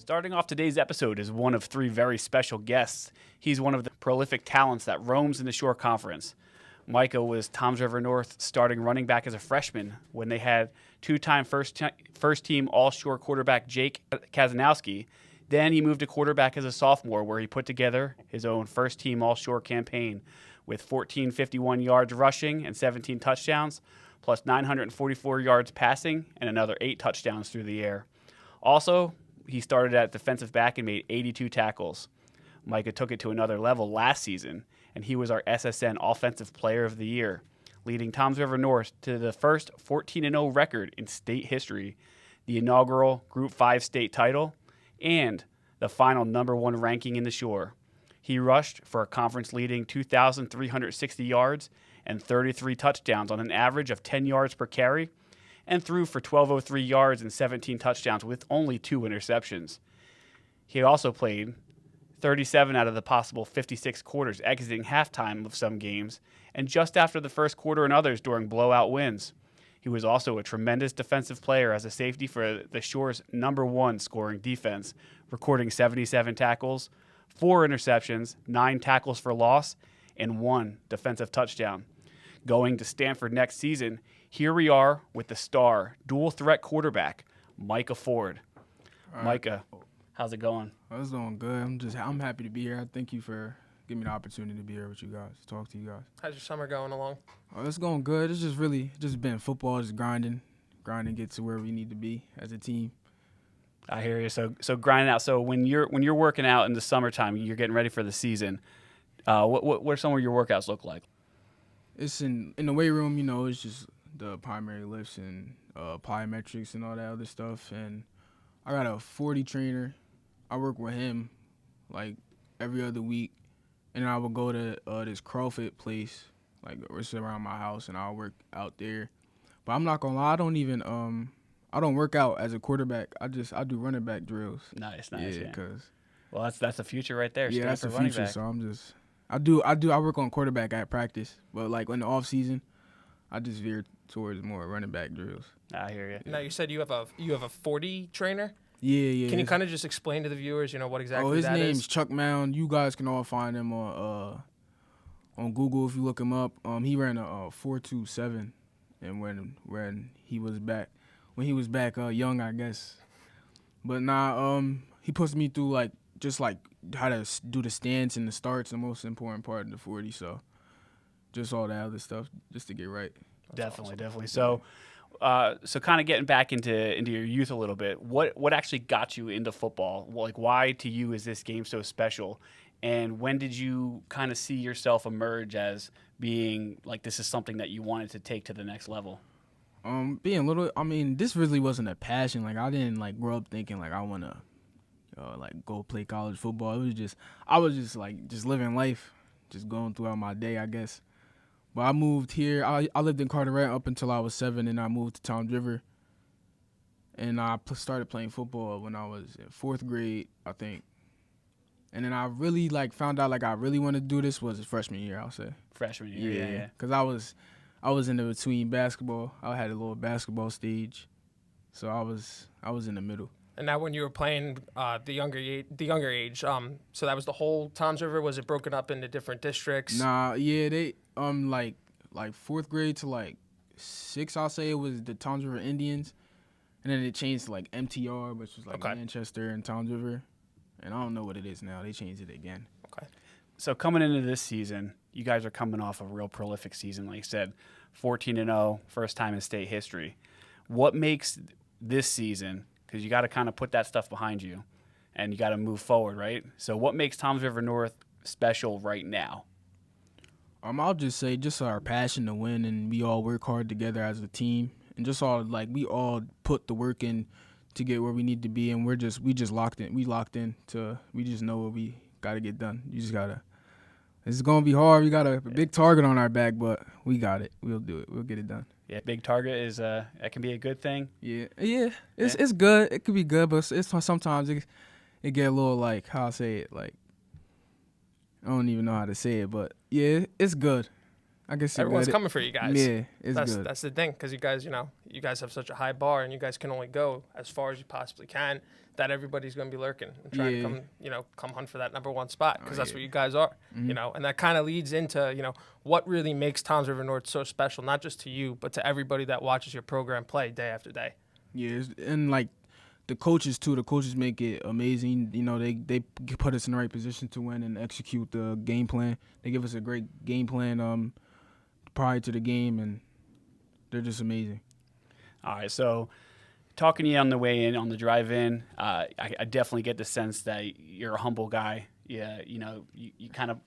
Starting off today's episode is one of three very special guests. He's one of the prolific talents that roams in the Shore Conference. Micah was Toms River North starting running back as a freshman when they had two-time first-team All-Shore quarterback Jake Kazanowski. Then he moved to quarterback as a sophomore, where he put together his own first-team All-Shore campaign with 1,451 yards rushing and 17 touchdowns, plus 944 yards passing and another 8 touchdowns through the air. Also, he started at defensive back and made 82 tackles. Micah took it to another level last season, and he was our SSN Offensive Player of the Year, leading Toms River North to the first 14-0 record in state history, the inaugural Group 5 state title, and the final number 1 ranking in the Shore. He rushed for a conference-leading 2,360 yards and 33 touchdowns on an average of 10 yards per carry, and threw for 1,203 yards and 17 touchdowns with only 2 interceptions. He also played 37 out of the possible 56 quarters, exiting halftime of some games, and just after the first quarter in others during blowout wins. He was also a tremendous defensive player as a safety for the Shore's number 1 scoring defense, recording 77 tackles, 4 interceptions, 9 tackles for loss, and 1 defensive touchdown. Going to Stanford next season, here we are with the star, dual-threat quarterback, Micah Ford. Right. Micah, how's it going? Oh, it's going good. I'm happy to be here. Thank you for giving me the opportunity to be here with you guys, talk to you guys. How's your summer going along? Oh, it's going good. It's just been football, just grinding, get to where we need to be as a team. I hear you. So grinding out. So when you're working out in the summertime, you're getting ready for the season. What are some of your workouts look like? It's in the weight room. It's just the primary lifts and plyometrics and all that other stuff. And I got a 40 trainer. I work with him like every other week, and I would go to this CrossFit place, like it's around my house, and I'll work out there. But I'm not gonna lie, I don't work out as a quarterback. I do running back drills. Nice. Yeah, cause that's the future right there. Yeah, that's the running future. Back. So I work on quarterback at practice, but like in the off season, I just veer towards more running back drills. I hear you. Now you said you have a 40 trainer. Yeah. Can you kind of just explain to the viewers, what exactly that is? His name's Chuck Mound. You guys can all find him on Google if you look him up. He ran a 4.27, and when he was back young, I guess. But he puts me through just how to do the stance and the starts, the most important part of the 40. So just all that other stuff just to get right. Definitely. So kind of getting back into your youth a little bit, what actually got you into football? Like, why to you is this game so special? And when did you kind of see yourself emerge as being like this is something that you wanted to take to the next level? Being little, this really wasn't a passion. Like, I didn't grow up thinking I want to go play college football. I was just living life, just going throughout my day, I guess. But I moved here. I lived in Carteret up until I was 7, and I moved to Toms River. And I started playing football when I was in 4th grade, I think. And then I really found out I really wanted to do this was freshman year, I'll say. Freshman year, yeah. Because I was in the between basketball. I had a little basketball stage, so I was in the middle. And now when you were playing the younger age, so that was the whole Toms River? Was it broken up into different districts? Nah, yeah, they like 4th grade to 6, I'll say it was the Toms River Indians, and then it changed to MTR, which was Manchester and Toms River, and I don't know what it is now. They changed it again. Okay. So coming into this season, you guys are coming off a real prolific season, like you said, 14-0, first time in state history. What makes this season? Because you got to kind of put that stuff behind you, and you got to move forward, right? So what makes Toms River North special right now? I'll just say just our passion to win, and we all work hard together as a team, and just all we all put the work in to get where we need to be, and we just locked in. We just know what we got to get done. It's gonna be hard. We got a big target on our back, but we got it. We'll do it. We'll get it done. Yeah, big target is that can be a good thing. Yeah. It's good. It could be good, but sometimes it get a little how I say it I don't even know how to say it, but yeah, it's good. I guess everyone's coming for you guys. Yeah, it's good. That's the thing, because you guys have such a high bar, and you guys can only go as far as you possibly can. That everybody's going to be lurking and trying to come hunt for that number one spot, because that's what you guys are. And that kind of leads into what really makes Toms River North so special, not just to you, but to everybody that watches your program play day after day. Yeah, and like the coaches too. The coaches make it amazing. They put us in the right position to win and execute the game plan. They give us a great game plan prior to the game, and they're just amazing. All right, so talking to you on the way in, on the drive in, I definitely get the sense that you're a humble guy. Yeah, you kind of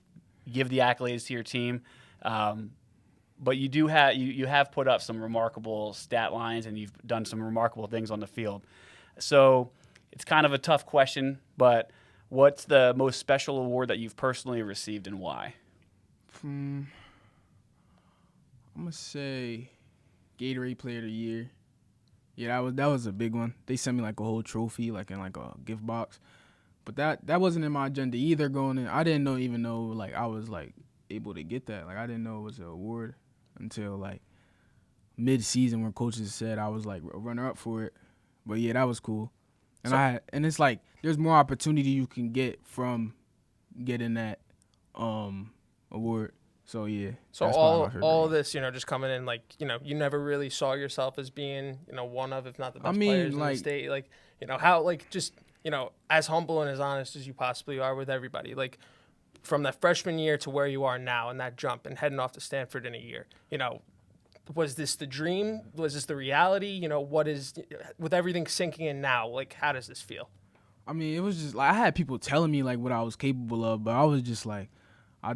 give the accolades to your team, but you have put up some remarkable stat lines, and you've done some remarkable things on the field. So it's kind of a tough question, but what's the most special award that you've personally received, and why? I'm gonna say Gatorade Player of the Year. Yeah, that was a big one. They sent me like a whole trophy, like in like a gift box. But that wasn't in my agenda either going in. I didn't even know like I was like able to get that. Like I didn't know it was an award until like mid-season when coaches said I was like a runner-up for it. But yeah, that was cool. And and it's like there's more opportunity you can get from getting that award. So yeah. So all of this, just coming in, like, you never really saw yourself as being, one of, if not the best players in the state. Like, how, like, just, as humble and as honest as you possibly are with everybody. Like, from that freshman year to where you are now and that jump and heading off to Stanford in a year, was this the dream? Was this the reality? With everything sinking in now, like, how does this feel? I mean, it was just like I had people telling me like what I was capable of, but I was just like, I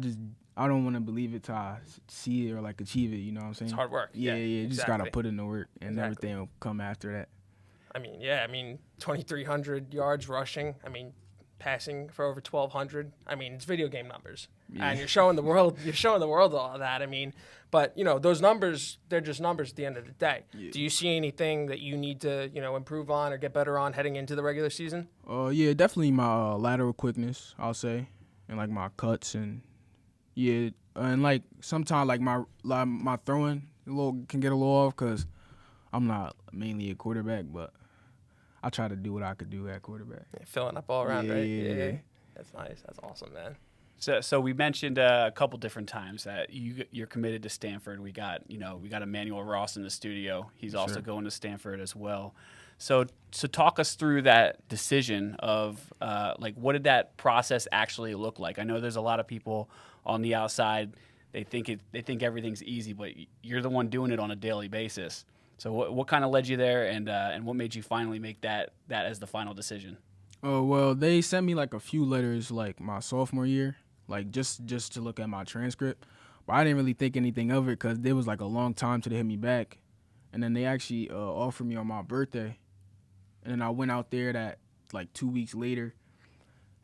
don't want to believe it till I see it or like achieve it. You know what I'm saying? It's hard work. Yeah. You just exactly. gotta put in the work, and everything will come after that. I mean, 2,300 yards rushing. I mean, passing for over 1,200. I mean, it's video game numbers, and you're showing the world. You're showing the world all of that. I mean, but those numbers, they're just numbers at the end of the day. Yeah. Do you see anything that you need to improve on or get better on heading into the regular season? Yeah, definitely my lateral quickness, I'll say, and like my cuts and. Yeah, and like sometimes like my throwing can get a little off because I'm not mainly a quarterback, but I try to do what I could do at quarterback. Yeah, filling up all around, right? Yeah. That's nice. That's awesome, man. So we mentioned a couple different times that you're committed to Stanford. We got Emanuel Ross in the studio. He's also going to Stanford as well. So talk us through that decision of like what did that process actually look like? I know there's a lot of people on the outside. They think everything's easy, but you're the one doing it on a daily basis. So what kind of led you there, and what made you finally make that as the final decision? Oh, well, they sent me like a few letters like my sophomore year, like just to look at my transcript. But I didn't really think anything of it because it was like a long time till they hit me back. And then they actually offered me on my birthday. And then I went out there that like 2 weeks later.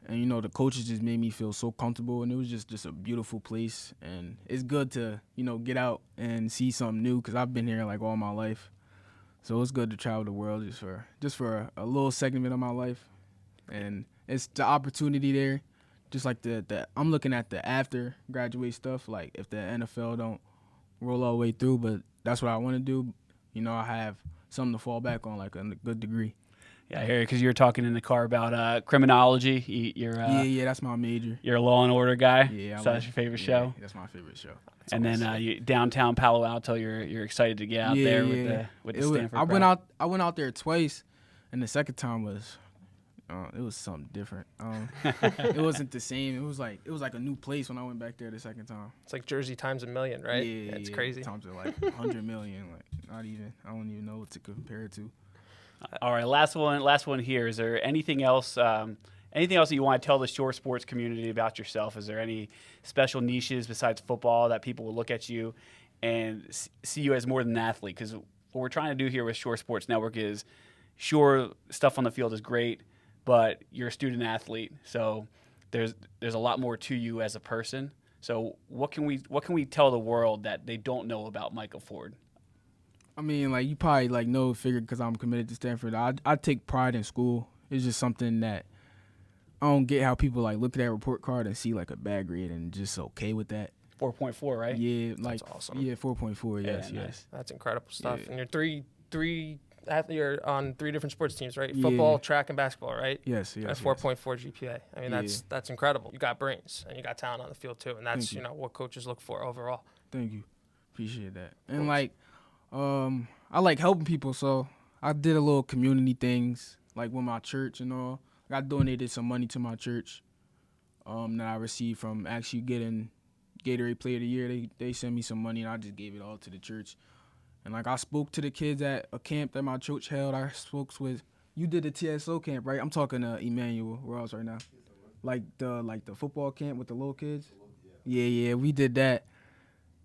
And, the coaches just made me feel so comfortable. And it was just a beautiful place. And it's good to, get out and see something new because I've been here like all my life. So it's good to travel the world just for a little segment of my life. And it's the opportunity there. Just like I'm looking at the after graduate stuff, like if the NFL don't roll all the way through, but that's what I want to do. I have something to fall back on, like a good degree. Yeah, I hear you, because you were talking in the car about criminology. Yeah, that's my major. You're a Law and Order guy. Yeah, so that's your favorite show. That's my favorite show. That's and awesome. Then downtown Palo Alto, you're excited to get out there with the Stanford crowd. I went out there twice, and the second time was. It was something different. It wasn't the same. It was like a new place when I went back there the second time. It's like Jersey times a million, right? Yeah, it's crazy. Times are like 100 million. Like not even. I don't even know what to compare it to. All right, last one here. Is there anything else? Anything else that you want to tell the shore sports community about yourself? Is there any special niches besides football that people will look at you and see you as more than an athlete? Because what we're trying to do here with Shore Sports Network is, sure, stuff on the field is great, but you're a student athlete, so there's a lot more to you as a person. So what can we tell the world that they don't know about Micah Ford? I mean, like you probably figure because I'm committed to Stanford. I take pride in school. It's just something that I don't get how people look at that report card and see like a bad grade and just okay with that. 4.4, right? Yeah, like That's awesome. Yeah, 4.4. Yes, Yeah, yes. nice. That's incredible stuff. Yeah. And you're on 3 different sports teams, right? Yeah. Football, track, and basketball, right? Yes, yes. That's 4.4 GPA. I mean, Yeah. that's incredible. You got brains and you got talent on the field too, and that's Thank you. what coaches look for overall. Thank you. Appreciate that. And like, I like helping people, so I did a little community things like with my church and all. I donated some money to my church that I received from actually getting Gatorade Player of the Year. They sent me some money, and I just gave it all to the church. And like, I spoke to the kids at a camp that my church held. I spoke with, you did the TSO camp, right? I'm talking to Emanuel Ross right now. Like the football camp with the little kids. Yeah, we did that.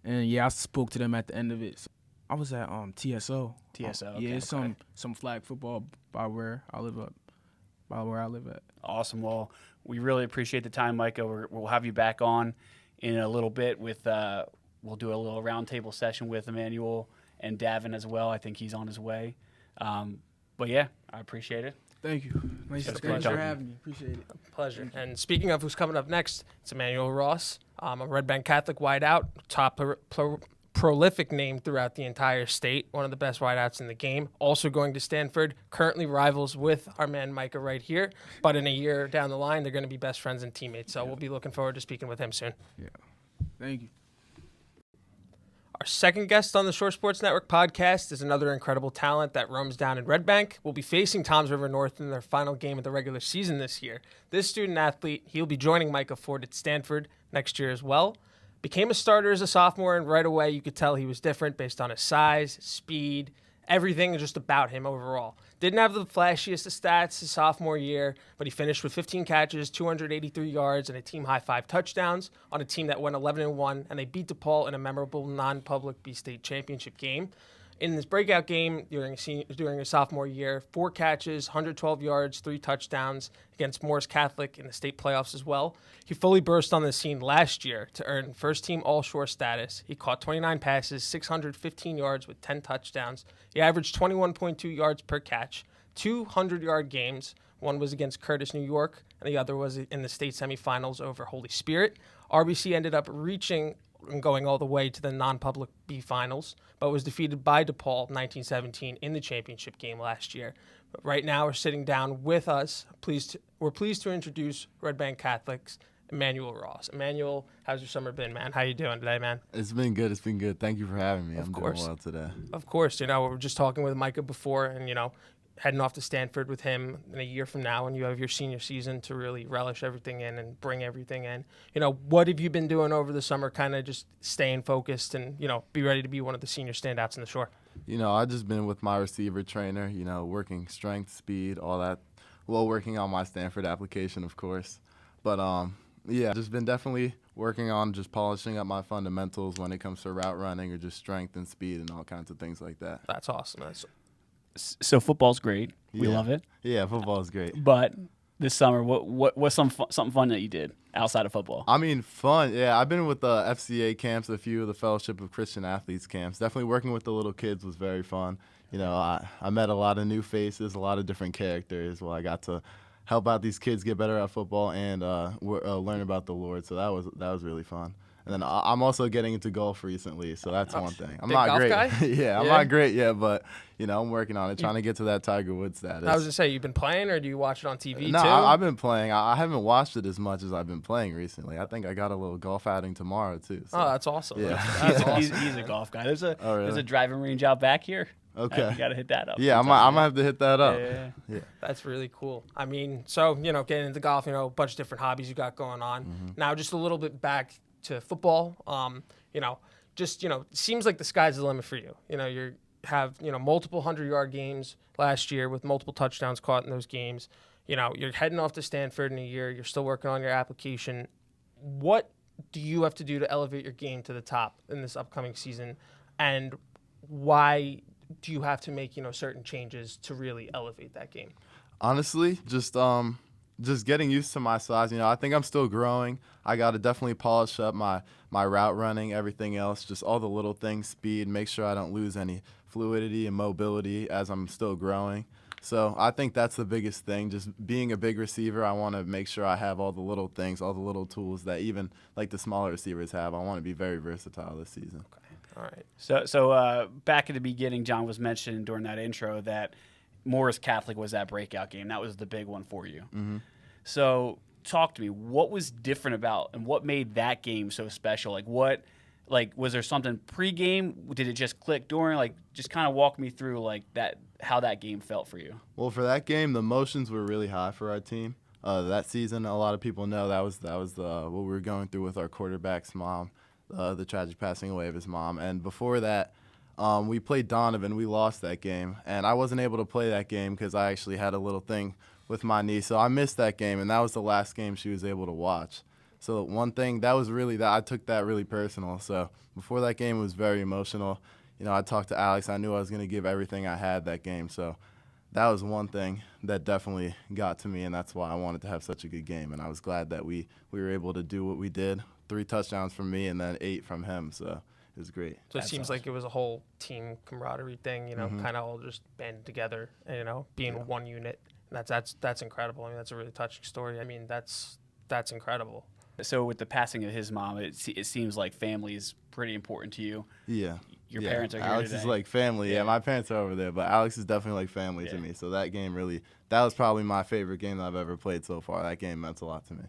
And yeah, I spoke to them at the end of it. So I was at TSO. TSO. Yeah, okay, it's okay. some flag football by where I live at. Awesome. Well, we really appreciate the time, Micah. We'll have you back on in a little bit with we'll do a little roundtable session with Emanuel and Davin as well. I think he's on his way. But yeah, I appreciate it. Thank you. Thanks for having me. Appreciate it. Pleasure. And speaking of who's coming up next, it's Emanuel Ross, a Red Bank Catholic wideout, top prolific name throughout the entire state, one of the best wideouts in the game. Also going to Stanford, currently rivals with our man Micah right here, but in a year down the line, they're going to be best friends and teammates. So we'll be looking forward to speaking with him soon. Yeah. Thank you. Our second guest on the Shore Sports Network podcast is another incredible talent that roams down in Red Bank. We'll be facing Toms River North in their final game of the regular season this year. This student athlete, he'll be joining Micah Ford at Stanford next year as well. Became a starter as a sophomore, and right away you could tell he was different based on his size, speed, everything just about him overall. Didn't have the flashiest of stats his sophomore year, but he finished with 15 catches, 283 yards, and a team-high 5 touchdowns on a team that went 11-1, and they beat DePaul in a memorable non-public B-State championship game. In this breakout game during his sophomore year, 4 catches, 112 yards, 3 touchdowns against Morris Catholic in the state playoffs as well. He fully burst on the scene last year to earn first-team All-Shore status. He caught 29 passes, 615 yards with 10 touchdowns. He averaged 21.2 yards per catch, 200-yard games. One was against Curtis, New York, and the other was in the state semifinals over Holy Spirit. RBC ended up reaching and going all the way to the non-public B finals, but was defeated by DePaul 1917 in the championship game last year. But right now, we're sitting down with us. We're pleased to introduce Red Bank Catholics, Emanuel Ross. Emanuel, how's your summer been, man? How you doing today, man? It's been good. Thank you for having me. I'm doing well today. Of course. We were just talking with Micah before, and, heading off to Stanford with him in a year from now, and you have your senior season to really relish everything in and bring everything in. What have you been doing over the summer, kind of just staying focused and, be ready to be one of the senior standouts in the Shore? I've just been with my receiver trainer, working strength, speed, all that, while working on my Stanford application, of course. But, just been definitely working on just polishing up my fundamentals when it comes to route running or just strength and speed and all kinds of things like that. That's awesome. So football's great. We love it. Yeah, football is great. But this summer, what's something fun that you did outside of football? I mean, fun. Yeah, I've been with the FCA camps, a few of the Fellowship of Christian Athletes camps. Definitely working with the little kids was very fun. I met a lot of new faces, a lot of different characters. Well, I got to help out these kids get better at football and learn about the Lord. So that was really fun. And then I'm also getting into golf recently, so that's one thing. I'm not great. I'm not great yet, but I'm working on it, trying to get to that Tiger Woods status. I was gonna say, you've been playing, or do you watch it on TV no, too? I've been playing. I haven't watched it as much as I've been playing recently. I think I got a little golf outing tomorrow too. So. Oh, that's awesome. Yeah, that's awesome. He's a golf guy. There's a driving range out back here. Okay. You got to hit that up. Yeah, I might have to hit that up. Yeah. That's really cool. I mean, so, getting into golf, a bunch of different hobbies you got going on. Mm-hmm. Now, just a little bit back to football. It seems like the sky's the limit for you. You have, multiple 100-yard games last year with multiple touchdowns caught in those games. You're heading off to Stanford in a year. You're still working on your application. What do you have to do to elevate your game to the top in this upcoming season? And why do you have to make, certain changes to really elevate that game? Honestly, just getting used to my size. I think I'm still growing. I got to definitely polish up my route running, everything else, just all the little things, speed, make sure I don't lose any fluidity and mobility as I'm still growing. So I think that's the biggest thing. Just being a big receiver, I want to make sure I have all the little things, all the little tools that even like the smaller receivers have. I want to be very versatile this season. Okay. All right. So back at the beginning, John was mentioning during that intro that Morris Catholic was that breakout game. That was the big one for you. Mm-hmm. So talk to me. What was different about and what made that game so special? Was there something pregame? Did it just click during? Just kind of walk me through how that game felt for you. Well, for that game, the emotions were really high for our team. That season, a lot of people know that was what we were going through with our quarterback's mom, the tragic passing away of his mom. And before that, we played Donovan. We lost that game, and I wasn't able to play that game because I actually had a little thing with my knee, so I missed that game, and that was the last game she was able to watch. So one thing that was really that I took that really personal. So before that game, it was very emotional. I talked to Alex. I knew I was going to give everything I had that game. So that was one thing that definitely got to me, and that's why I wanted to have such a good game. And I was glad that we were able to do what we did. 3 touchdowns from me and then 8 from him. So it was great. So it seems like it was a whole team camaraderie thing, kind of all just banded together, being one unit. And that's incredible. I mean, that's a really touching story. I mean, that's incredible. So with the passing of his mom, it seems like family is pretty important to you. Yeah. Your parents are here Alex today. is like family. Yeah, my parents are over there, but Alex is definitely like family to me. So that game that was probably my favorite game that I've ever played so far. That game meant a lot to me.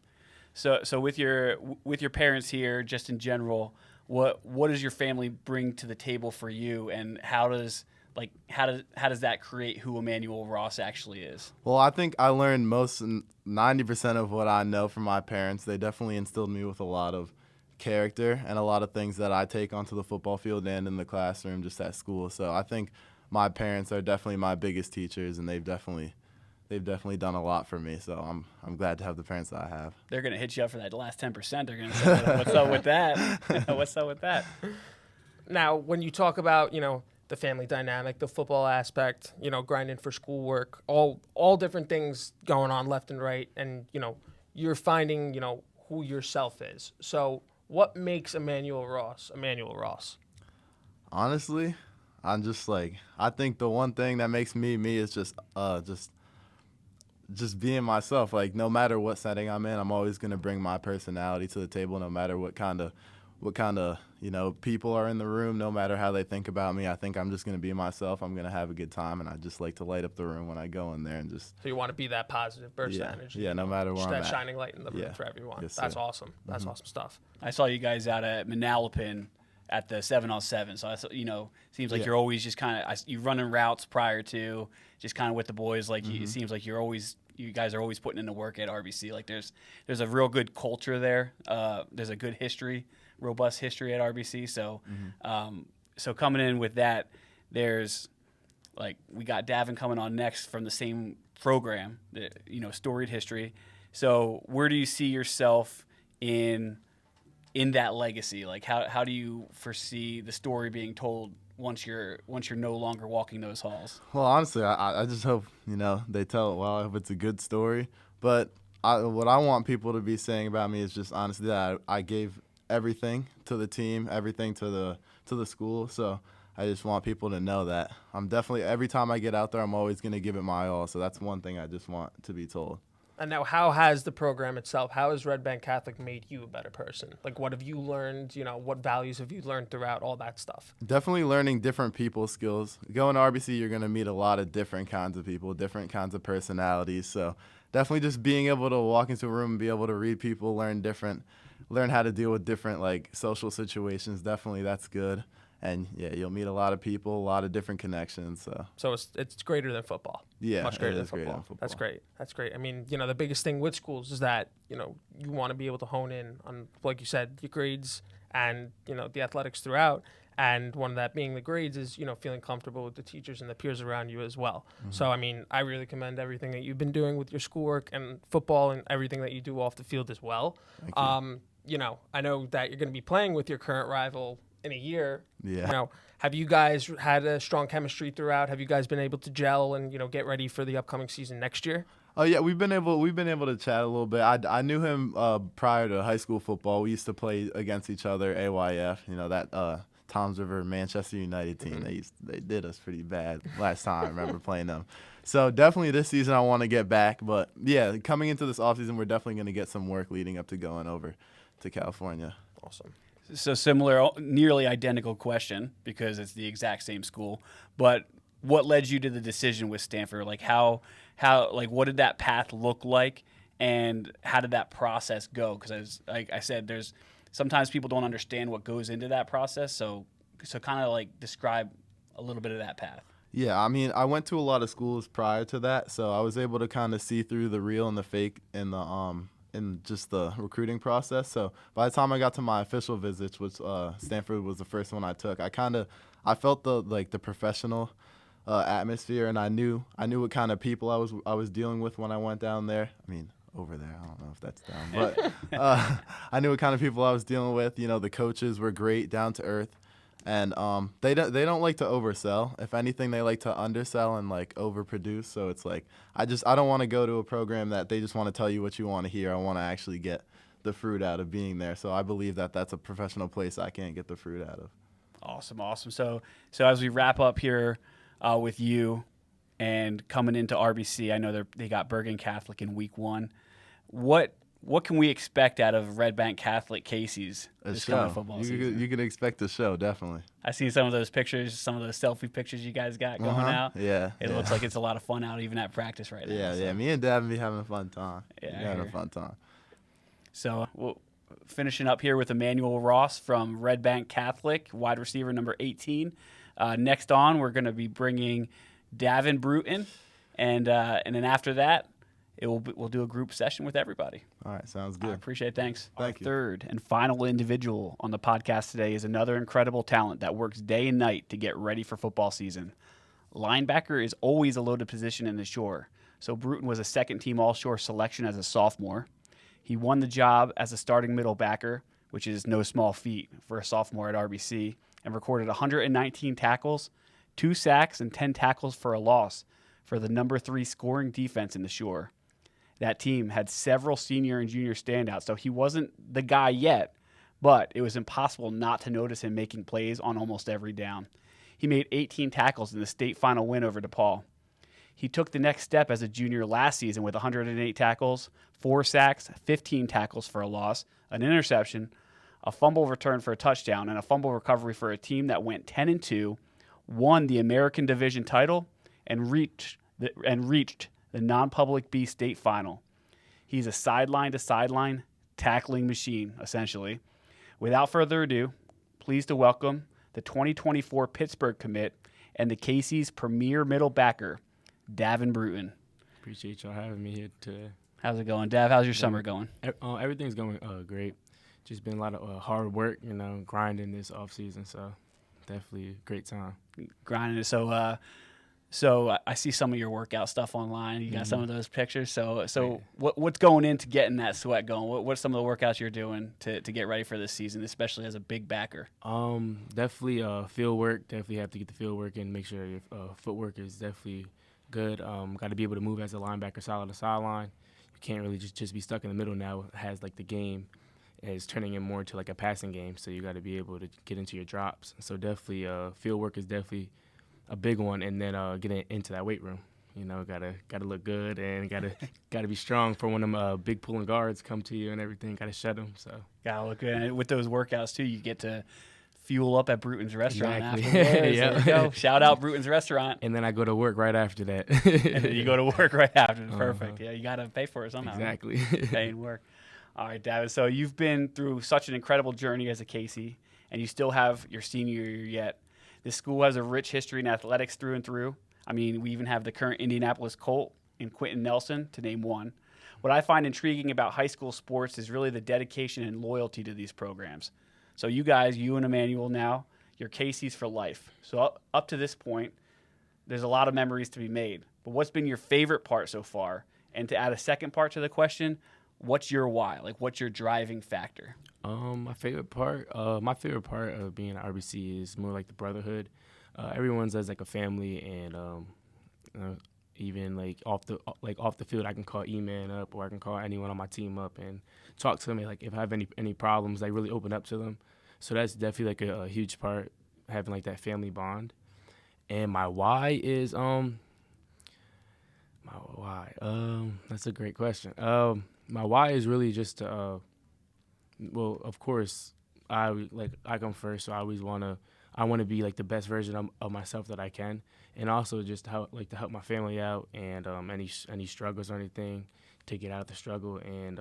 So with your parents here, just in general, what does your family bring to the table for you, and how does that create who Emanuel Ross actually is? Well, I think I learned 90% of what I know from my parents. They definitely instilled me with a lot of character and a lot of things that I take onto the football field and in the classroom, just at school. So I think my parents are definitely my biggest teachers, and they've definitely done a lot for me. So I'm glad to have the parents that I have. They're gonna hit you up for that last 10%. They're gonna say, "What's up with that? What's up with that?" Now, when you talk about the family dynamic, the football aspect, grinding for schoolwork, all different things going on left and right, and you're finding who yourself is. So what makes Emanuel Ross Emanuel Ross? Honestly, I'm just I think the one thing that makes me is just being myself. No matter what setting I'm in, I'm always gonna bring my personality to the table, no matter what kind of people are in the room, no matter how they think about me. I think I'm just going to be myself. I'm going to have a good time, and I just like to light up the room when I go in there and just. So you want to be that positive burst of energy. Yeah, no matter where I'm at. That shining light in the room for everyone. Yes, that's sir. awesome. That's awesome stuff. I saw you guys out at Manalapan at the 7-on-7. So seems like you're always just kind of you running routes prior to just kind of with the boys. It seems like you guys are always putting in the work at RBC. There's a real good culture there. There's a good robust history at RBC. So, so coming in with that, there's we got Davin coming on next from the same program, storied history. So where do you see yourself in that legacy? How do you foresee the story being told once you're no longer walking those halls? Well, honestly, I just hope they tell it well. I hope it's a good story. But what I want people to be saying about me is just honestly that I gave everything to the team, everything to the school. So I just want people to know that I'm definitely, every time I get out there, I'm always going to give it my all. So that's one thing I just want to be told. And now, how has the program itself, how has Red Bank Catholic made you a better person? What have you learned? What values have you learned throughout all that stuff? Definitely learning different people's skills. Going to RBC, you're going to meet a lot of different kinds of people, different kinds of personalities. So definitely just being able to walk into a room and be able to read people, learn how to deal with different social situations. Definitely that's good. And you'll meet a lot of people, a lot of different connections. So it's greater than football. Yeah, much greater than football. That's great. That's great. I mean, the biggest thing with schools is that you want to be able to hone in on, like you said, your grades and the athletics throughout. And one of that being the grades is feeling comfortable with the teachers and the peers around you as well. Mm-hmm. So I mean, I really commend everything that you've been doing with your schoolwork and football and everything that you do off the field as well. Thank you. I know that you're going to be playing with your current rival in a year. Yeah. Have you guys had a strong chemistry throughout? Have you guys been able to gel and get ready for the upcoming season next year? Oh yeah, we've been able to chat a little bit. I knew him prior to high school football. We used to play against each other, AYF. That Toms River Manchester United team. Mm-hmm. They did us pretty bad last time. I remember playing them. So definitely this season I want to get back. But, yeah, coming into this offseason, we're definitely going to get some work leading up to going over to California. Awesome. So similar, nearly identical question because it's the exact same school. But what led you to the decision with Stanford? Like what did that path look like, and how did that process go? Because like I said, there's sometimes people don't understand what goes into that process. So kind of like describe a little bit of that path. Yeah, I mean, I went to a lot of schools prior to that, so I was able to kind of see through the real and the fake in just the recruiting process. So by the time I got to my official visits, which Stanford was the first one I took, I felt the professional atmosphere, and I knew what kind of people I was dealing with when I went down there. I mean, over there, I don't know if that's down, but I knew what kind of people I was dealing with. You know, the coaches were great, down to earth, and they don't like to oversell. If anything, they like to undersell and like overproduce. So it's like I don't want to go to a program that they just want to tell you what you want to hear. I want to actually get the fruit out of being there. So I believe that that's a professional place I can't get the fruit out of. Awesome. So as we wrap up here with you and coming into RBC, I know they got Bergen Catholic in week 1. What can we expect out of Red Bank Catholic Casey's this coming football season? You can expect a show, definitely. I see some of those pictures, some of those selfie pictures you guys got going out. Yeah. It looks like it's a lot of fun out even at practice right now. Yeah. Me and Davin be having a fun time. Yeah, having a fun time. So finishing up here with Emanuel Ross from Red Bank Catholic, wide receiver number 18. Next on, we're going to be bringing Davin Brewton, and then after that, we'll do a group session with everybody. All right, sounds good. I appreciate it. Thanks. Thank you. Third and final individual on the podcast today is another incredible talent that works day and night to get ready for football season. Linebacker is always a loaded position in the Shore, so Brewton was a second-team All-Shore selection as a sophomore. He won the job as a starting middle backer, which is no small feat for a sophomore at RBC, and recorded 119 tackles, 2 sacks, and 10 tackles for a loss for the number 3 scoring defense in the Shore. That team had several senior and junior standouts, so he wasn't the guy yet, but it was impossible not to notice him making plays on almost every down. He made 18 tackles in the state final win over DePaul. He took the next step as a junior last season with 108 tackles, 4 sacks, 15 tackles for a loss, an interception, a fumble return for a touchdown, and a fumble recovery for a team that went 10-2, won the American Division title, and reached the non-public B state final. He's a sideline-to-sideline tackling machine, essentially. Without further ado, pleased to welcome the 2024 Pittsburgh commit and the Casey's premier middle backer, Davin Brewton. Appreciate y'all having me here today. How's it going, Dav? How's your summer going? Everything's going great. Just been a lot of hard work, grinding this off season. So definitely a great time. Grinding. So I see some of your workout stuff online. You got some of those pictures. So what's going into getting that sweat going? What's some of the workouts you're doing to get ready for this season, especially as a big backer? Definitely field work. Definitely have to get the field work in. Make sure your footwork is definitely good. Got to be able to move as a linebacker, side to sideline. You can't really just be stuck in the middle now. It has like the game is turning it more into like a passing game. So you got to be able to get into your drops. So definitely field work is definitely a big one, and then getting into that weight room. Gotta look good and gotta be strong for when them big pulling guards come to you and everything. Gotta shut them. So gotta look good. And with those workouts too, you get to fuel up at Brewton's restaurant exactly. afterwards. There you go. Shout out Brewton's restaurant. And then I go to work right after that. And then you go to work right after. Perfect. Yeah, you gotta pay for it somehow. Exactly. Paying work. All right, Davin. So you've been through such an incredible journey as a Casey, and you still have your senior year yet. This school has a rich history in athletics through and through. I mean, we even have the current Indianapolis Colt in Quentin Nelson, to name one. What I find intriguing about high school sports is really the dedication and loyalty to these programs. So you guys, you and Emanuel now, you're Casey's for life. So up to this point, there's a lot of memories to be made. But what's been your favorite part so far? And to add a second part to the question, what's your why? Like, what's your driving factor? My favorite part of being at RBC is more like the brotherhood. Everyone's as like a family, and even like off the field, I can call E-Man up, or I can call anyone on my team up and talk to them. Like if I have any problems, I really open up to them. So that's definitely like a huge part, having like that family bond. And my why is My why? That's a great question. My why is really just to, well, of course, I come first, so I want to be like the best version of myself that I can, and also just to help my family out and any struggles or anything, to get out of the struggle and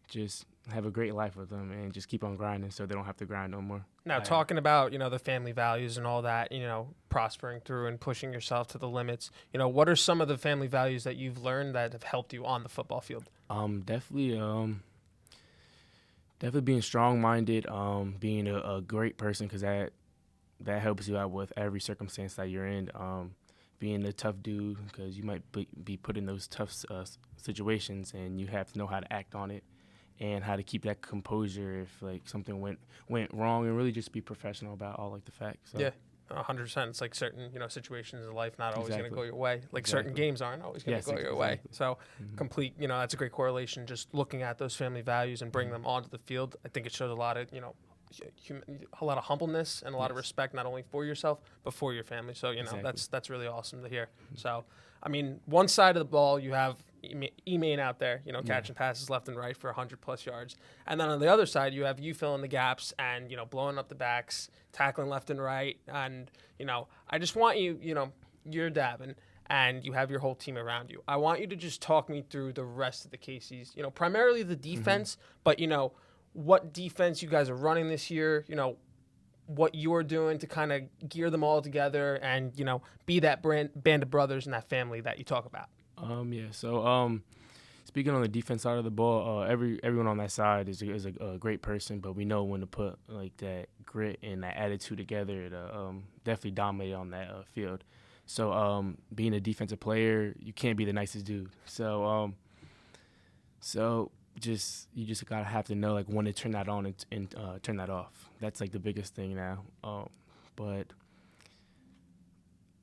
just have a great life with them and just keep on grinding so they don't have to grind no more. Now, talking about, the family values and all that, prospering through and pushing yourself to the limits, what are some of the family values that you've learned that have helped you on the football field? Definitely being strong-minded, being a great person, because that helps you out with every circumstance that you're in. Being a tough dude, because you might be put in those tough situations, and you have to know how to act on it and how to keep that composure if like something went wrong, and really just be professional about all like the facts. So. Yeah, 100%. It's like certain situations in life not always going to go your way. Like certain games aren't always going to go your way. So complete. That's a great correlation. Just looking at those family values and bringing them onto the field, I think it shows a lot of a lot of humbleness and a lot of respect, not only for yourself but for your family. So that's really awesome to hear. So I mean, one side of the ball you have Emanuel out there, catching passes left and right for 100+ yards, and then on the other side you have you filling the gaps and blowing up the backs, tackling left and right, and I just want you, you're Davin, and you have your whole team around you. I want you to just talk me through the rest of the KCs, primarily the defense, but what defense you guys are running this year, what you're doing to kind of gear them all together and, be that band of brothers and that family that you talk about. So speaking on the defense side of the ball, everyone on that side is a great person, but we know when to put like that grit and that attitude together to definitely dominate on that field. So being a defensive player, you can't be the nicest dude. So you just gotta have to know like when to turn that on and turn that off. That's like the biggest thing now. But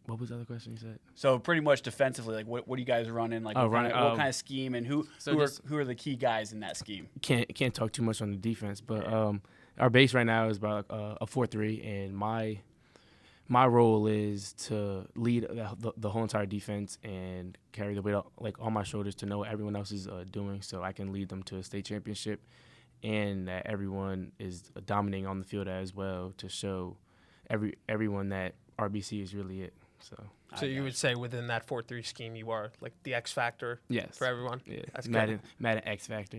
what was the other question you said? So pretty much defensively, like what are you guys running? Like what kind of scheme, and who are the key guys in that scheme? Can't talk too much on the defense, but our base right now is about a 4-3, and my role is to lead the whole entire defense and carry the weight on my shoulders to know what everyone else is doing, so I can lead them to a state championship, and that everyone is dominating on the field as well to show everyone that RBC is really it. So you would say within that 4-3 scheme, you are like the X factor for everyone? Yeah, that's Madden X factor,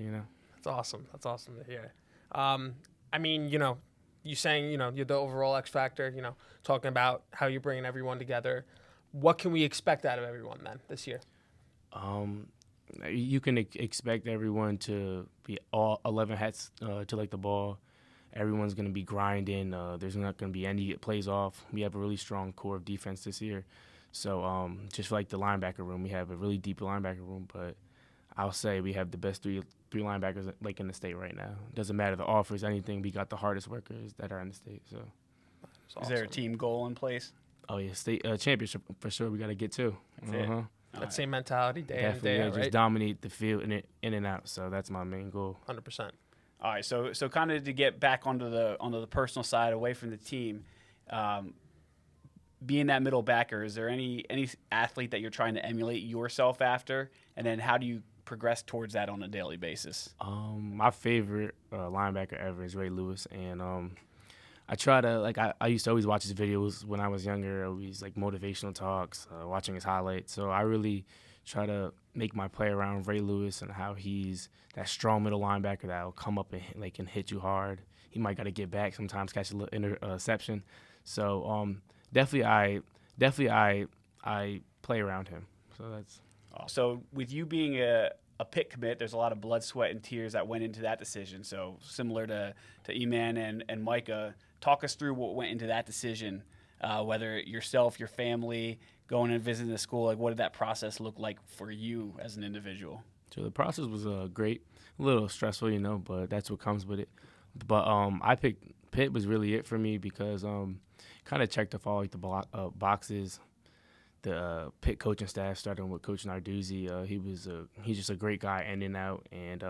That's awesome. That's awesome to hear. I mean, you saying, you're the overall X factor, talking about how you're bringing everyone together. What can we expect out of everyone then this year? You can expect everyone to be all 11 hats to like the ball. Everyone's going to be grinding. There's not going to be any plays off. We have a really strong core of defense this year. So just like the linebacker room, we have a really deep linebacker room, but I'll say we have the best three linebackers like in the state right now. Doesn't matter the offers, anything. We got the hardest workers that are in the state. So, is there a team goal in place? Oh yeah, state championship for sure. We got to get to. That same mentality day in day out, right? Just dominate the field in and out. So that's my main goal. 100%. All right, so kind of to get back onto the personal side, away from the team, being that middle backer, is there any athlete that you're trying to emulate yourself after, and then how do you progress towards that on a daily basis? My favorite linebacker ever is Ray Lewis, and I try to I used to always watch his videos when I was younger, always like motivational talks, watching his highlights. So I really try to make my play around Ray Lewis and how he's that strong middle linebacker that will come up and hit you hard. He might got to get back sometimes, catch a little interception. So definitely I play around him. So that's. So with you being a Pitt commit, there's a lot of blood, sweat, and tears that went into that decision. So similar to Emanuel and Micah, talk us through what went into that decision, whether yourself, your family, going and visiting the school. Like, what did that process look like for you as an individual? So the process was great, a little stressful, but that's what comes with it. But I picked Pitt was really it for me because kind of checked off all like the boxes. The Pitt coaching staff, starting with Coach Narduzzi, he's just a great guy in and out, and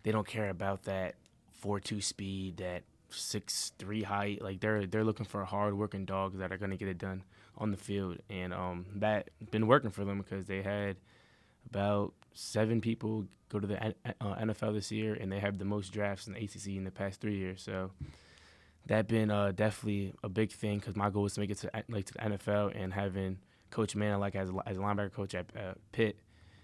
they don't care about that 4.2 speed, that 6'3" height. Like they're looking for hard-working dogs that are going to get it done on the field, and that been working for them because they had about 7 people go to the NFL this year, and they have the most drafts in the ACC in the past 3 years. So that been definitely a big thing because my goal is to make it to the NFL, and having Coach Mann as a linebacker coach at Pitt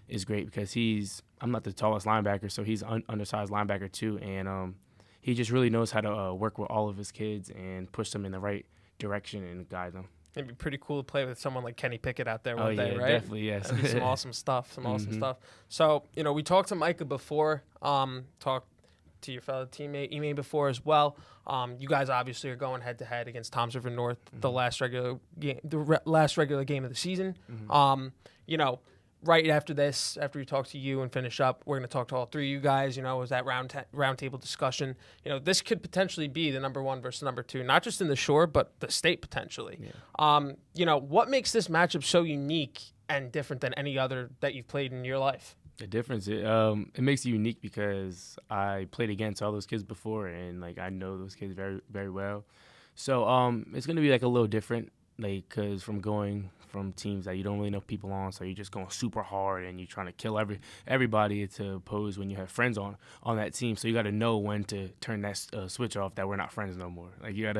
is great because I'm not the tallest linebacker, so he's undersized linebacker too, and he just really knows how to work with all of his kids and push them in the right direction and guide them. It'd be pretty cool to play with someone like Kenny Pickett out there one day, right? Definitely, yes. That'd be some awesome stuff, awesome stuff. So, we talked to Micah before, talked to your fellow teammate Emanuel before as well. You guys obviously are going head-to-head against Toms River North, the last regular game of the season. Right after this, after we talk to you and finish up, we're going to talk to all 3 of you guys. It was that round table discussion. This could potentially be the number 1 versus number 2, not just in the shore, but the state potentially. Yeah. What makes this matchup so unique and different than any other that you've played in your life? The difference, it makes it unique because I played against all those kids before, and I know those kids very, very well. So it's going to be a little different, because from going from teams that you don't really know people on, so you're just going super hard and you're trying to kill everybody to oppose when you have friends on that team. So you got to know when to turn that switch off, that we're not friends no more. You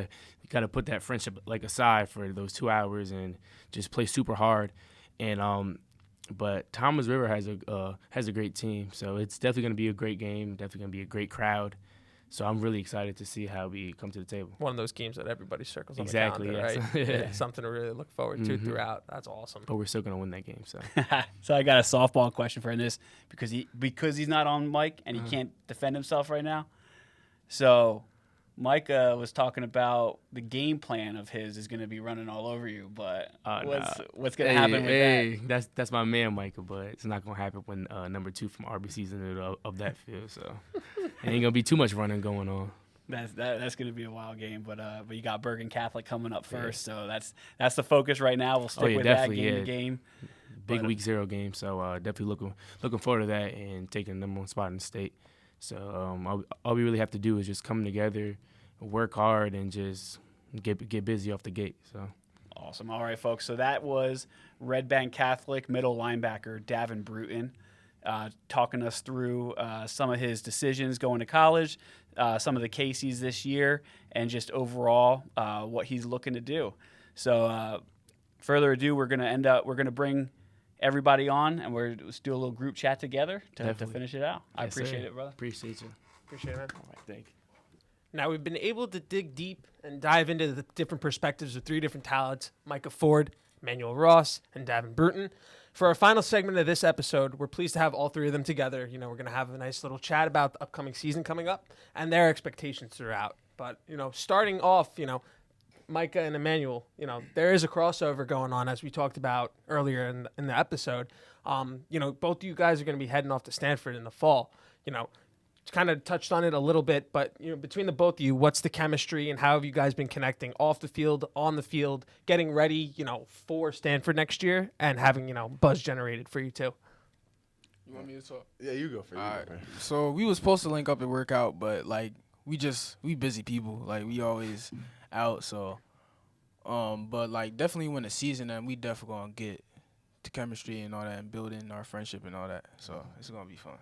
gotta put that friendship aside for those 2 hours and just play super hard. And but Toms River has a great team, so it's definitely gonna be a great game. Definitely gonna be a great crowd. So I'm really excited to see how we come to the table. One of those games that everybody circles on exactly, the calendar, yes. right? Yeah, something to really look forward to throughout. That's awesome. But we're still going to win that game. So So I got a softball question for this because he's not on mic and he can't defend himself right now. So Micah was talking about the game plan of his is going to be running all over you, but what's going to happen with that? That's my man, Micah, but it's not going to happen when number 2 from RBC's in the middle of that field. So it ain't going to be too much running going on. That's going to be a wild game, but you got Bergen Catholic coming up first, so that's the focus right now. We'll stick with that game to game. Big week 0 game, so definitely looking forward to that and taking the number 1 spot in the state. So all we really have to do is just come together, work hard, and just get busy off the gate. So awesome. All right, folks. So that was Red Bank Catholic middle linebacker Davin Brewton talking us through some of his decisions going to college, some of the cases this year, and just overall what he's looking to do. So further ado, we're going to bring everybody on, and let's do a little group chat together to finish it out. I appreciate it, brother. Appreciate you. Appreciate it, man. All right, thank you. Now, we've been able to dig deep and dive into the different perspectives of 3 different talents, Micah Ford, Emanuel Ross, and Davin Brewton. For our final segment of this episode, we're pleased to have all 3 of them together. We're going to have a nice little chat about the upcoming season coming up and their expectations throughout. But, starting off, Micah and Emanuel, there is a crossover going on, as we talked about earlier in the episode. Both of you guys are going to be heading off to Stanford in the fall. Kind of touched on it a little bit, but between the both of you, what's the chemistry and how have you guys been connecting off the field, on the field, getting ready, for Stanford next year and having, buzz generated for you too? You want me to talk? Yeah, you go first. All right. So we was supposed to link up and work out, but we busy people. We always out. So, but definitely when the season ends, we definitely gonna get the chemistry and all that and building our friendship and all that. So it's gonna be fun.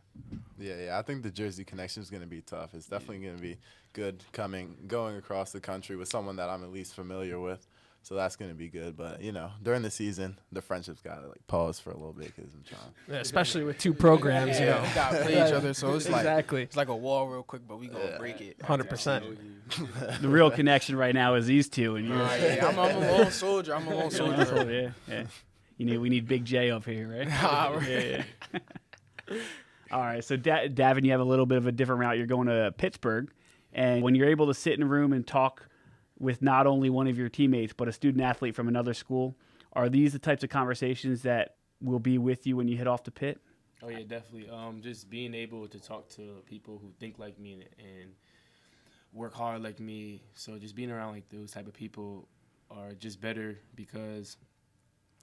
Yeah. I think the Jersey connection is gonna be tough. It's definitely gonna be good going across the country with someone that I'm at least familiar with. So that's gonna be good. But during the season, the friendship's gotta pause for a little bit because I'm trying. Yeah, especially with 2 programs, we gotta play each other. So it's exactly. It's like a wall real quick, but we gonna break it 100%. The real connection right now is these 2, and you're. I'm a lone soldier. Yeah. We need Big J up here, right? Yeah. All right, so Davin, you have a little bit of a different route. You're going to Pittsburgh, and when you're able to sit in a room and talk with not only one of your teammates but a student athlete from another school, are these the types of conversations that will be with you when you head off to Pitt? Oh yeah, definitely. Just being able to talk to people who think like me and work hard like me. So just being around those type of people are just better because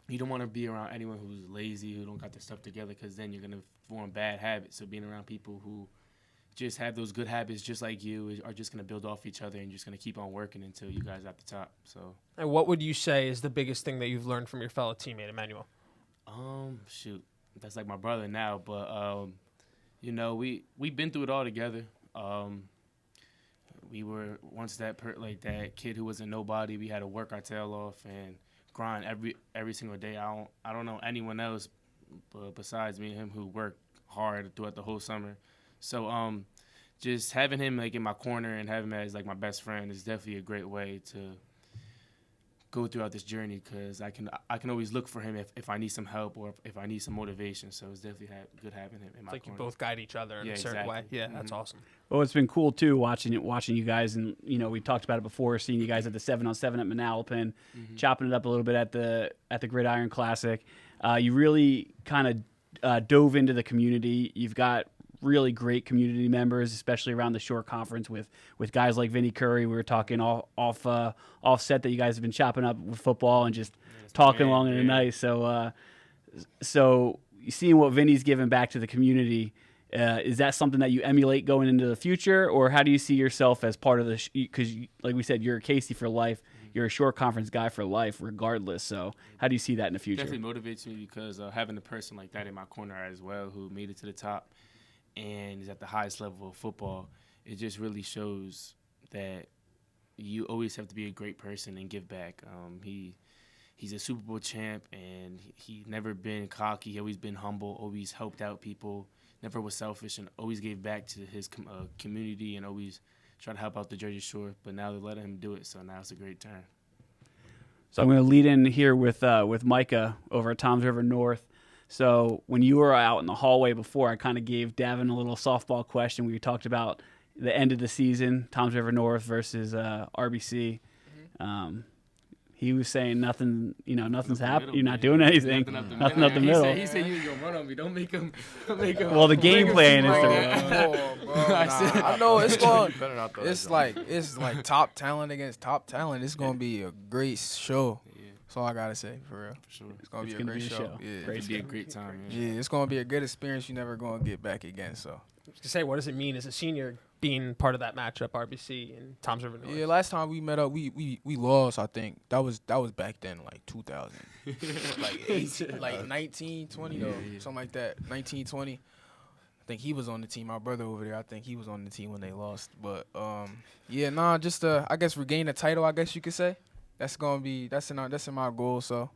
you don't want to be around anyone who's lazy, who don't got their stuff together, because then you're going to form bad habits. So being around people who just have those good habits just like you are just going to build off each other and just going to keep on working until you guys are at the top. So. And what would you say is the biggest thing that you've learned from your fellow teammate, Emanuel? Shoot, that's like my brother now, but we've been through it all together. We were once that kid who was a nobody. We had to work our tail off and grind every single day. I don't know anyone else besides me and him who worked hard throughout the whole summer. So just having him like in my corner and having him as like my best friend is definitely a great way to go throughout this journey, because I can always look for him if I need some help or if I need some motivation. So it's definitely good having him in my corner. You both guide each other in a certain way. Yeah, that's awesome. Well, it's been cool too watching you guys, and we talked about it before, seeing you guys at the 7-on-7 at Manalapan, chopping it up a little bit at the Gridiron Classic. You really kind of dove into the community. You've got really great community members, especially around the short conference with guys like Vinny Curry. We were talking offset that you guys have been chopping up with football and just talking along in the night. So seeing what Vinny's giving back to the community, is that something that you emulate going into the future, or how do you see yourself as part of the? Because like we said, you're a Casey for life. You're a short conference guy for life, regardless. So how do you see that in the future? Definitely motivates me, because having a person like that in my corner as well, who made it to the top and is at the highest level of football, it just really shows that you always have to be a great person and give back. He's a Super Bowl champ, and he never been cocky. He always been humble, always helped out people, never was selfish, and always gave back to his community and always tried to help out the Jersey Shore. But now they're letting him do it, so now it's a great turn. So I'm going to lead in here with Micah over at Toms River North. So when you were out in the hallway before, I kind of gave Davin a little softball question. We talked about the end of the season, Toms River North versus RBC. He was saying nothing, nothing's happening. You're not doing anything. Nothing up the middle. He said you was gonna run on me. Don't make him. Well, the game plan is to run. I know it's going. It's like top talent against top talent. It's gonna be a great show. That's all I gotta say, for real. For sure. It's gonna be a great show. Yeah, It'll be a great time. Yeah, it's gonna be a good experience. You're never gonna get back again. So. I was gonna say, what does it mean as a senior being part of that matchup, RBC and Toms River North? Yeah, last time we met up, we lost. I think that was back then, like 2000, like 18, like 19, 20 though, something like that. 19, 20. I think he was on the team. My brother over there, I think he was on the team when they lost. But just I guess regain the title. I guess you could say that's in my goal. So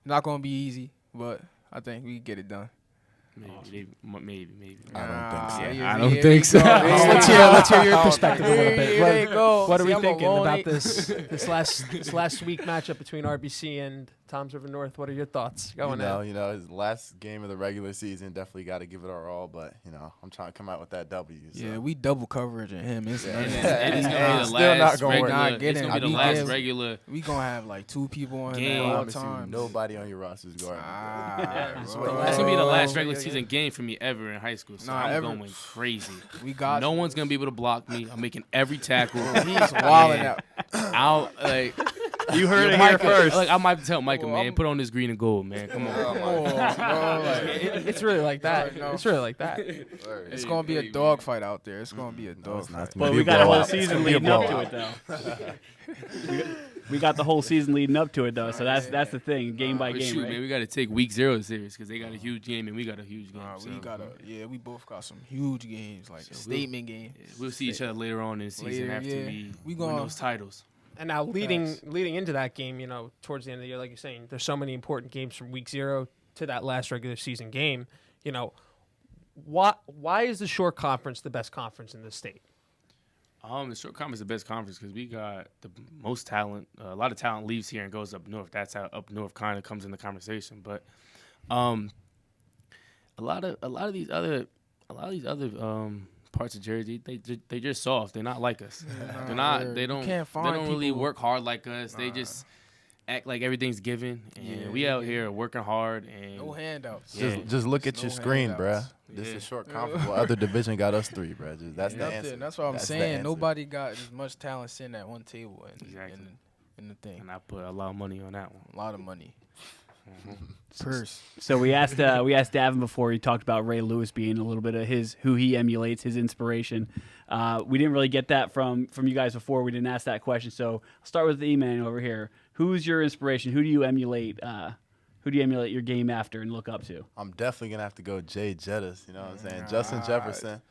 not gonna be easy, but I think we can get it done. Maybe. I don't think so. Let's hear your perspective a little bit. There you go. What are we I'm thinking alone. about this last week matchup between RBC and Toms River North? What are your thoughts going out? His last game of the regular season, definitely got to give it our all. But I'm trying to come out with that W. So. Yeah, we double coverage in him. It's It is gonna be the last regular. We gonna have like 2 people on game there all I the promise you, time. nobody on your roster is guarding. That's gonna be the last regular season game for me ever in high school. So I'm going crazy. No one's gonna be able to block me. I'm making every tackle. He's wilding out. You heard it here first. I might have to tell Micah, man, put on this green and gold, man. Come on. It's really like that. It's really like that. It's gonna be a dogfight out there. It's gonna be a dogfight. But we got a whole season leading up to it, though. We got the whole season leading up to it, though. So that's the thing, game by game. Shoot, right? man, we got to take week 0 serious because they got a huge game and we got a huge game. We both got some huge games, like statement games. We'll see each other later on in the season after we win those titles. And now leading into that game, towards the end of the year, like you're saying, there's so many important games from week 0 to that last regular season game. Why is the short conference the best conference in the state? The short conference is the best conference because we got the most talent. A lot of talent leaves here and goes up north. That's how up north kind of comes in the conversation. But a lot of these other parts of Jersey, they just soft. They're not like us. They don't really work hard like us. They just act like everything's given. And we out here working hard and no handouts. Just look at your screen, bruh. This is short conference. Well, other division got us 3, bruh. That's the answer. That's what I'm saying. Nobody got as much talent sitting at one table in the thing. And I put a lot of money on that one. A lot of money. Purse. So we asked Davin before. He talked about Ray Lewis being a little bit of who he emulates, his inspiration. We didn't really get that from you guys before. We didn't ask that question. So I'll start with the Emanuel over here. Who's your inspiration? Who do you emulate? Who do you emulate your game after and look up to? I'm definitely gonna have to go Jay Jettis. You know what I'm saying? Justin Jefferson.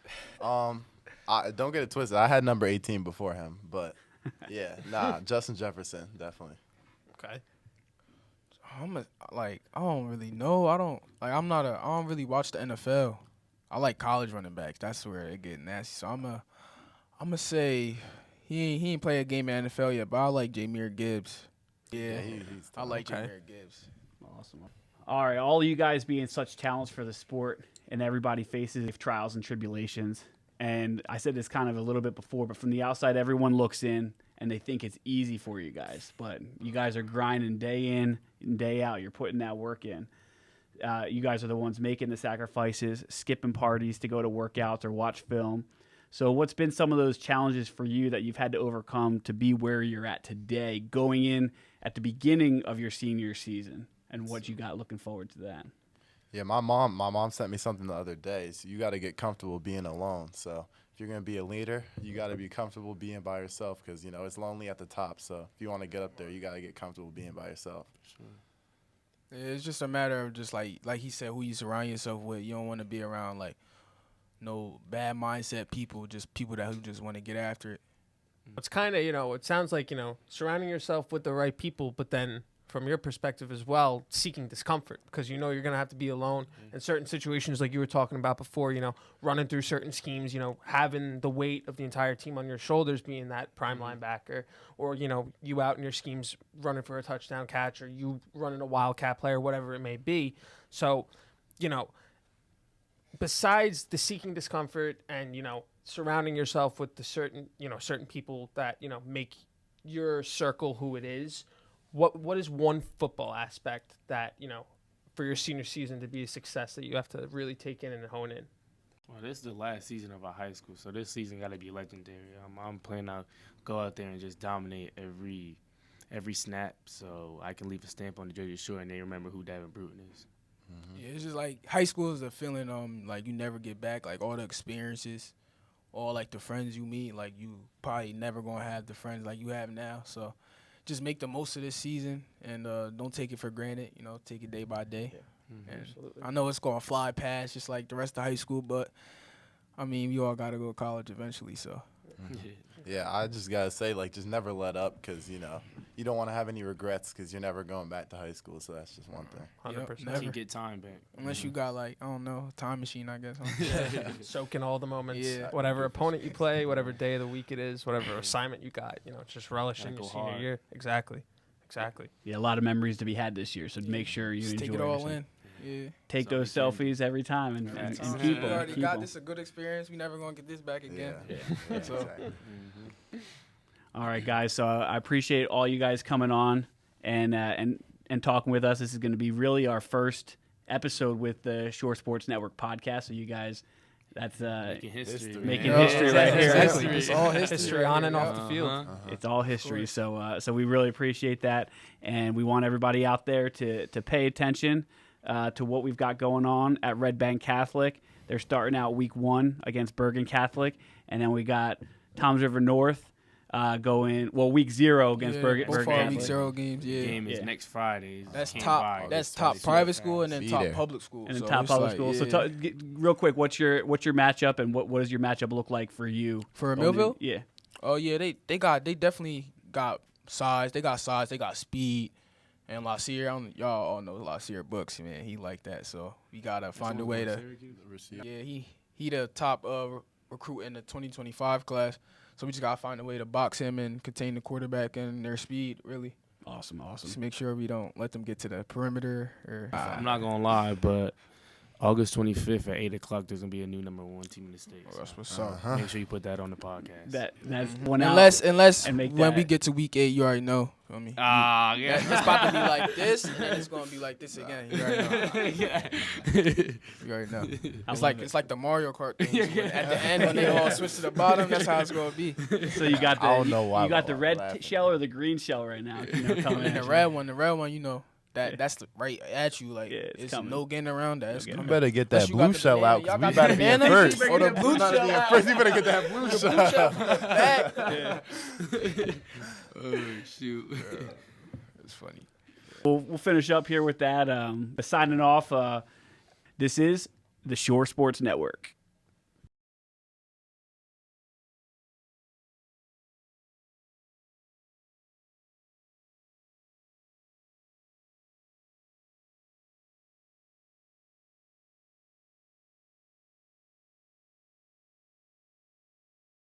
Don't get it twisted. I had number 18 before him, but yeah, Justin Jefferson definitely. Okay. I don't really know. I don't really watch the NFL. I like college running backs. That's where it get nasty. So I'm gonna say he ain't play a game in the NFL yet, but I like Jahmyr Gibbs. Yeah, I like Jahmyr Gibbs. Awesome. All right, all you guys being such talents for the sport, and everybody faces trials and tribulations. And I said this kind of a little bit before, but from the outside, everyone looks in and they think it's easy for you guys. But you guys are grinding day in and day out. You're putting that work in. You guys are the ones making the sacrifices, skipping parties to go to workouts or watch film. So what's been some of those challenges for you that you've had to overcome to be where you're at today, going in at the beginning of your senior season, and what you got looking forward to that? Yeah, my mom sent me something the other day. So you got to get comfortable being alone. So if you're going to be a leader, you got to be comfortable being by yourself because, it's lonely at the top. So if you want to get up there, you got to get comfortable being by yourself. Sure. It's just a matter of just like he said, who you surround yourself with. You don't want to be around no bad mindset people, just people who just want to get after it. It's kind of, it sounds like, surrounding yourself with the right people, but then from your perspective as well, seeking discomfort because you're going to have to be alone in certain situations like you were talking about before, running through certain schemes, having the weight of the entire team on your shoulders, being that prime linebacker, or, you out in your schemes running for a touchdown catch, or you running a wildcat play, or whatever it may be. So, besides the seeking discomfort and, surrounding yourself with the certain people that, make your circle who it is, what is one football aspect that, for your senior season to be a success that you have to really take in and hone in? Well, this is the last season of our high school, so this season got to be legendary. I'm planning to go out there and just dominate every snap so I can leave a stamp on the jersey shirt and they remember who Davin Brewton is. Mm-hmm. Yeah, it's just like high school is a feeling you never get back, all the experiences, all the friends you meet, you probably never going to have the friends like you have now. So just make the most of this season and don't take it for granted, take it day by day. Yeah. And absolutely. I know it's going to fly past just like the rest of high school, but we all got to go to college eventually, so. Mm-hmm. Yeah, I just got to say, just never let up because, you don't want to have any regrets because you're never going back to high school, so that's just one thing. 100%. Never. You get time back. Unless you got, I don't know, a time machine, I guess. Soak in all the moments, whatever opponent you play, whatever day of the week it is, whatever assignment you got, just relish in your senior year. Exactly. Yeah, a lot of memories to be had this year, so make sure you just enjoy take it all yourself. in. Yeah. Take those selfies every time and keep them. We already got this a good experience. We never going to get this back again. Yeah. So. Exactly. All right, guys. So I appreciate all you guys coming on and talking with us. This is going to be really our first episode with the Shore Sports Network podcast. So you guys, that's making history right here. Exactly. It's all history on and off the field. It's all history. So we really appreciate that, and we want everybody out there to pay attention to what we've got going on at Red Bank Catholic. They're starting out week 1 against Bergen Catholic, and then we got Toms River North week 0 against Bergen Catholic. Week 0 games, yeah. Game is next Friday. That's top private school and then top public school. And then top public school. Yeah. So real quick, what's your matchup and what does your matchup look like for you? For Millville? Yeah. Oh yeah, they definitely got size. They got size. They got speed. And Lassier, y'all all know Lassier Books, man. He like that, so we gotta find a way to. Yeah, he the top recruit in the 2025 class, so we just gotta find a way to box him and contain the quarterback and their speed. Really. Awesome. Just make sure we don't let them get to the perimeter. I'm not gonna lie, but August 25th at 8 o'clock, there's gonna be a new number 1 team in the state. Oh, that's what's up. Make sure you put that on the podcast. That's one unless and when we get to week 8, you already know. Feel me? Yeah. It's about to be like this, and then it's gonna be like this again. You already know. You already know. It's like the Mario Kart thing. At the end, when they all switch to the bottom, that's how it's gonna be. So you got I don't know why you got the red shell or the green shell right now. Coming and the red one, you know. that's right at you. Like, Yeah, it's it's coming. no getting around that. It's getting coming. You better get that Unless you got blue the shell banana. out Y'all because we got better the be in bananas? first. Oh, the blue shell out. First, you better get that blue The shell. blue shell from the back. Oh shoot. It's funny. We'll finish up here with that. Signing off. This is the Shore Sports Network.